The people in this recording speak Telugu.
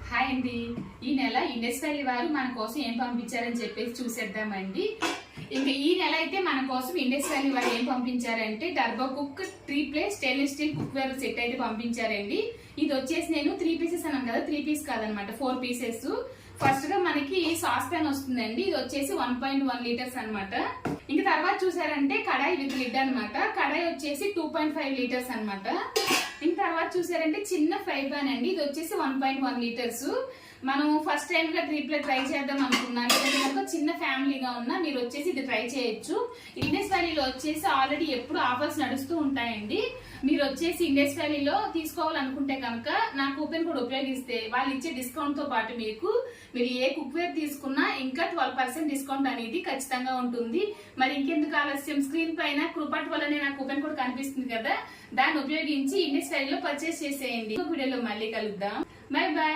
హాయ్ అండి. ఈ నెల ఇండస్ వ్యాలీ వారు మన కోసం ఏం పంపించారని చెప్పేసి చూసేద్దామండి. ఇంకా ఈ నెల అయితే మన కోసం ఇండస్ వ్యాలీ వారు ఏం పంపించారంటే turbo cook 3 plate stainless steel cookware set అయితే పంపించారండి. ఇది వచ్చేసి నేను 3 పీసెస్ అన్నాను కదా, 3 పీస్ కాదనమాట, 4 పీసెస్. ఫస్ట్ గా మనకి సాస్ ప్యాన్ వస్తుందండి. ఇది వచ్చేసి 1.1 లీటర్స్ అనమాట. ఇంకా తర్వాత చూసారంటే కడాయి విత్ లిడ్ అనమాట. కడాయి వచ్చేసి 2.5 లీటర్స్ అనమాట. ఇంకా తర్వాత చూసారంటే చిన్న ఫ్రై పాన్ అండి. ఇది వచ్చేసి 1.1 లీటర్స్. మనం ఫస్ట్ టైం గా 3 ప్లేట్ ట్రై చేద్దాం అనుకున్నాను. లేదంటే చిన్న ఫ్యామిలీగా ఉన్నా మీరు వచ్చేసి ఇది ట్రై చేయొచ్చు. ఇండస్ వ్యాలీలో వచ్చేసి ఆల్రెడీ ఎప్పుడు ఆఫర్స్ నడుస్తూ ఉంటాయండి. మీరు వచ్చేసి ఇండస్ వ్యాలీలో తీసుకోవాలనుకుంటే కనుక నా కూపన్ కోడ్ ఉపయోగిస్తే వాళ్ళు ఇచ్చే డిస్కౌంట్ తో పాటు మీరు ఏ కుక్ వేర్ తీసుకున్నా ఇంకా 12% డిస్కౌంట్ అనేది ఖచ్చితంగా ఉంటుంది. మరి ఇంకెందుకు ఆలస్యం, స్క్రీన్ పైన కృపట్ వల్లనే నా కూపన్ కోడ్ కనిపిస్తుంది కదా, దాన్ని ఉపయోగించి ఇండస్ వ్యాలీలో పర్చేస్ చేసేయండి. వీడియోలో మళ్ళీ కలుద్దాం. By by.